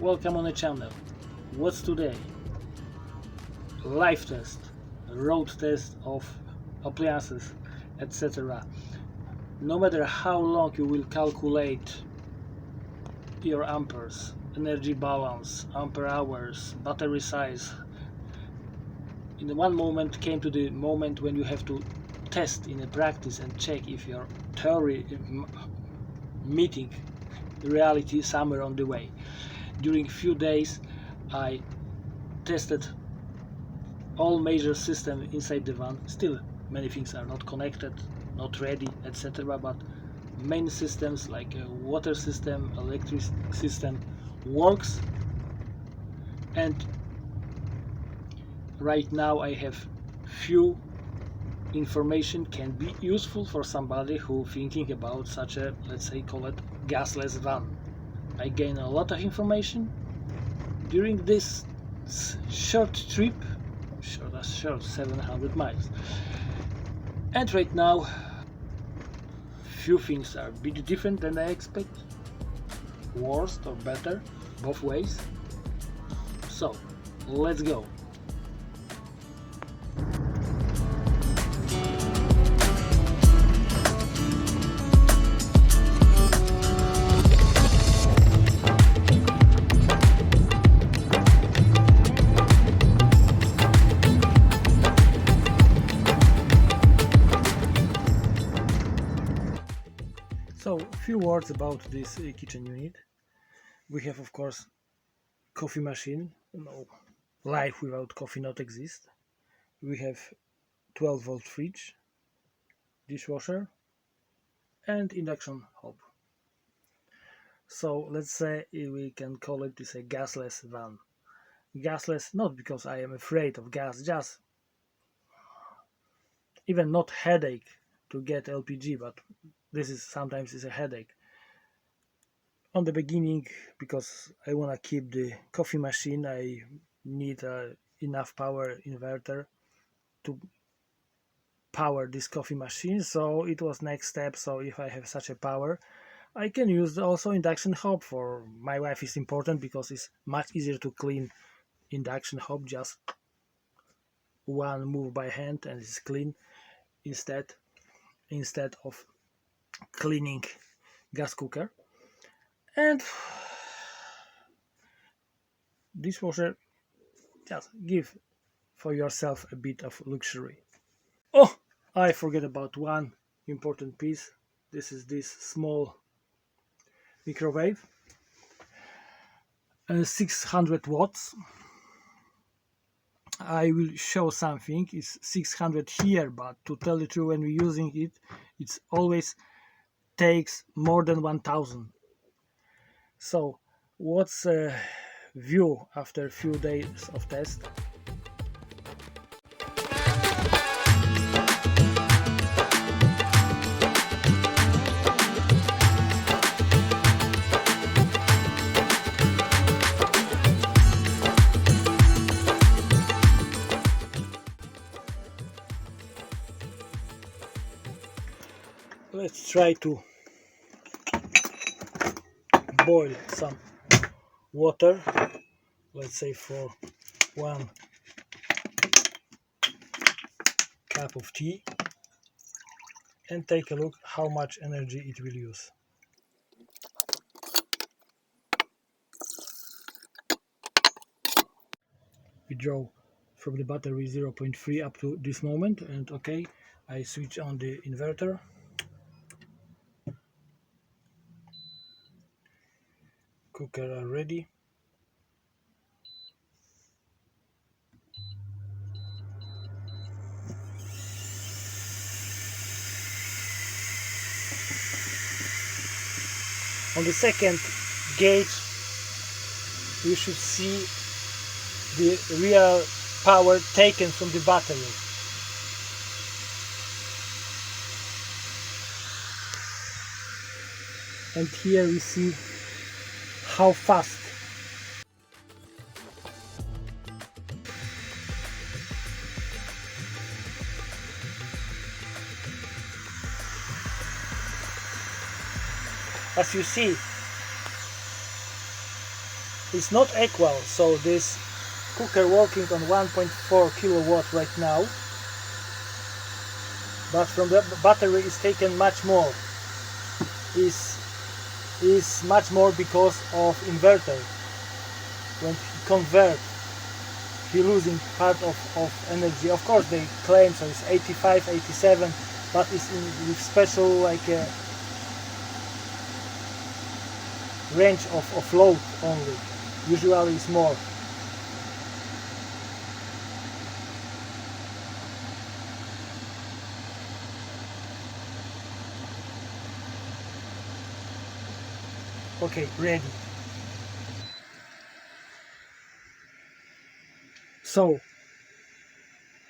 Welcome on the channel. What's today? Live test, road test of appliances, etc. No matter how long you will calculate your amperes, energy balance, ampere hours, battery size, in one moment came to the moment when you have to test in a practice and check if your theory meeting reality somewhere on the way. During few days I tested all major systems inside the van. Still many things are not connected, not ready, etc. But main systems like a water system, electric system works, and right now I have few information can be useful for somebody who thinking about such a, let's say, call it gasless van. I gain a lot of information during this short trip, short 700 miles, and right now few things are a bit different than I expect, worse or better, both ways. So let's go. So, a few words about this kitchen unit. We have, of course, coffee machine. No, life without coffee not exist. We have 12-volt fridge, dishwasher, and induction hob. So let's say we can call it this a gasless van. Gasless not because I am afraid of gas, just even not headache to get LPG, but this is sometimes is a headache. On the beginning, because I want to keep the coffee machine, I need enough power inverter to power this coffee machine, so it was next step. So if I have such a power, I can use also induction hob. For my wife is important because it's much easier to clean induction hob, just one move by hand and it's clean, instead of cleaning gas cooker. And dishwasher, just give for yourself a bit of luxury. Oh, I forget about one important piece. This is this small microwave, 600 watts. I will show something. It's 600 here, but to tell the truth, when we're using it, it's always takes more than 1000. So what's a view after a few days of test? Let's try to boil some water, let's say for 1 cup of tea, and take a look how much energy it will use. We draw from the battery 0.3 up to this moment, and okay, I switch on the inverter. Cooker are ready. On the second gauge you should see the real power taken from the battery. And here we see how fast as you see it's not equal. So this cooker working on 1.4 kilowatt right now, but from the battery is taken much more. Is much more because of inverter. When he convert, he losing part of energy. Of course they claim so it's 85, 87, but it's with special like a range of load only. Usually it's more. Okay, ready. So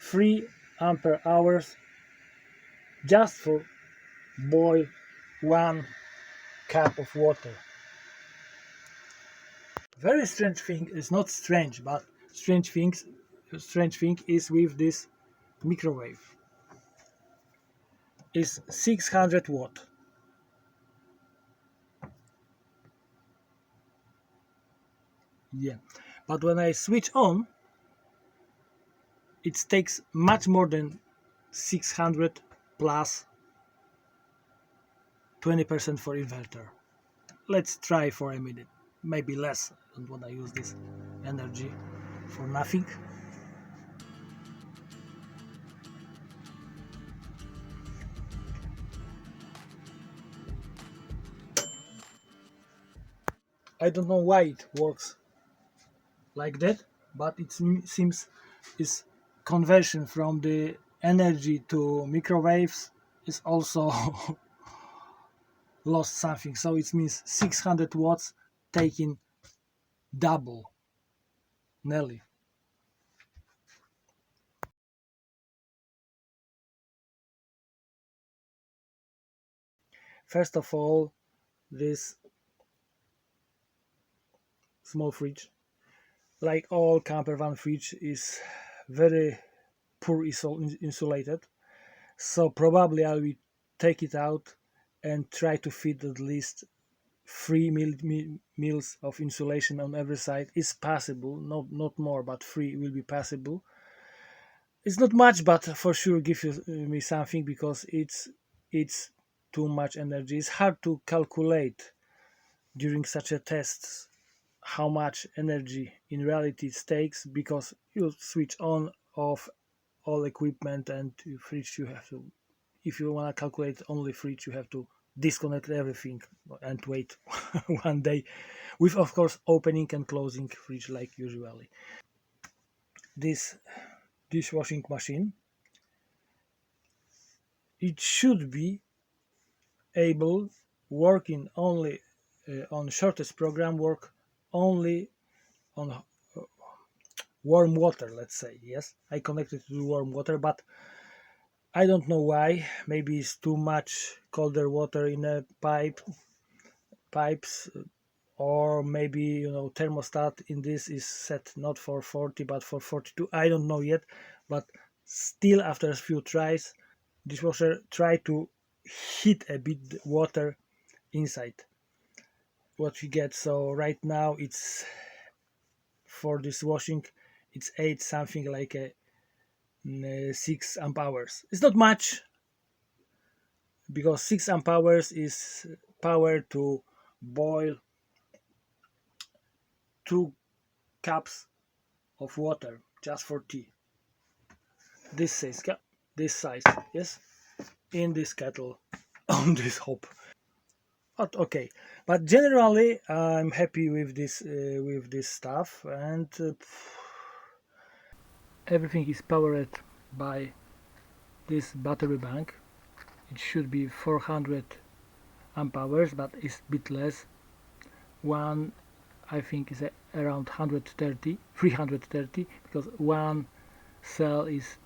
3 ampere hours just for boil 1 cup of water. Very strange thing is not strange, but strange thing is with this microwave. Is 600 watt. Yeah, but when I switch on, it takes much more than 600 plus 20% for inverter. Let's try for a minute, maybe less. I don't want to use this energy for nothing. I don't know why it works like that, but it seems is conversion from the energy to microwaves is also lost something. So it means 600 watts taking double, nearly. First of all, this small fridge, like all campervan fridge, is very poor insulated. So probably I will take it out and try to fit at least 3 mils of insulation on every side. Is possible, not more, but 3 will be possible. It's not much, but for sure give me something, because it's too much energy. It's hard to calculate during such a test how much energy in reality it takes, because you switch on off all equipment, and fridge you have to, if you want to calculate only fridge, you have to disconnect everything and wait 1 day, with of course opening and closing fridge like usually. This dishwashing machine, it should be able working only on shortest program, work only on warm water, let's say. Yes, I connected to warm water, but I don't know why. Maybe it's too much colder water in a pipes, or maybe thermostat in this is set not for 40 but for 42. I don't know yet, but still after a few tries, dishwasher try to heat a bit water inside what we get. So right now it's for this washing, it's 8 something like a 6 amp hours. It's not much, because 6 amp hours is power to boil 2 cups of water just for tea. This size, yes, in this kettle on this hob. But okay, but generally I'm happy with this stuff, and everything is powered by this battery bank. It should be 400 amp hours, but it's a bit less. One, I think, is around 130, 330, because one cell is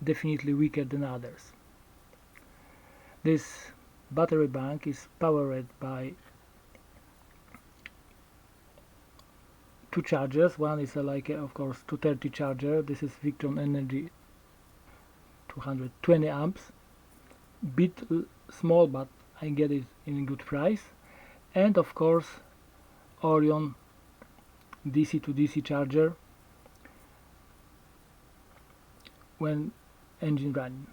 definitely weaker than others. This battery bank is powered by 2 chargers. One is of course 230 charger. This is Victron Energy 220 amps. Bit small, but I get it in a good price. And of course Orion DC to DC charger when engine running.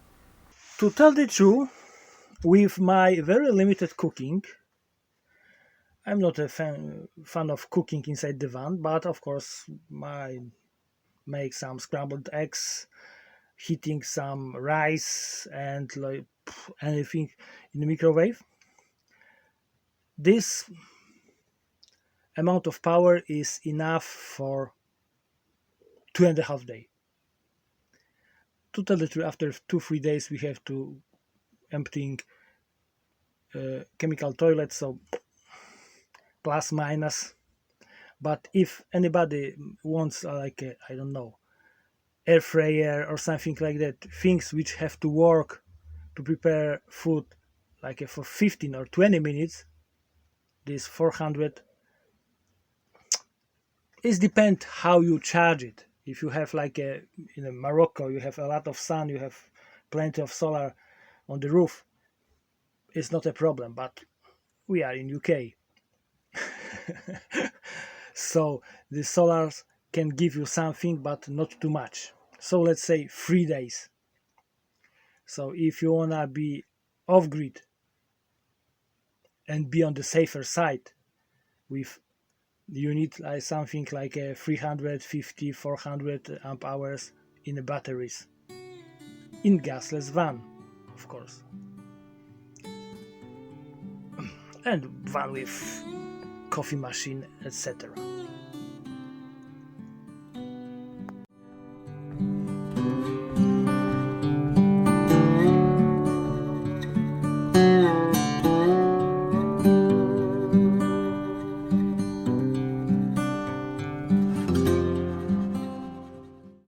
To tell the truth, with my very limited cooking, I'm not a fan of cooking inside the van, but of course I make some scrambled eggs, heating some rice and like anything in the microwave. This amount of power is enough for 2.5 days. To tell the truth, after 2-3 days we have to emptying chemical toilet, so plus minus. But if anybody wants like I don't know, air fryer or something like that, things which have to work to prepare food like for 15 or 20 minutes, this 400 is depend how you charge it. If you have like in Morocco, you have a lot of sun, you have plenty of solar on the roof, it's not a problem. But we are in UK, so the solars can give you something, but not too much. So let's say 3 days. So if you wanna be off grid and be on the safer side, with you need like something like a 350 400 amp hours in the batteries in gasless van, of course, and van with coffee machine, etc.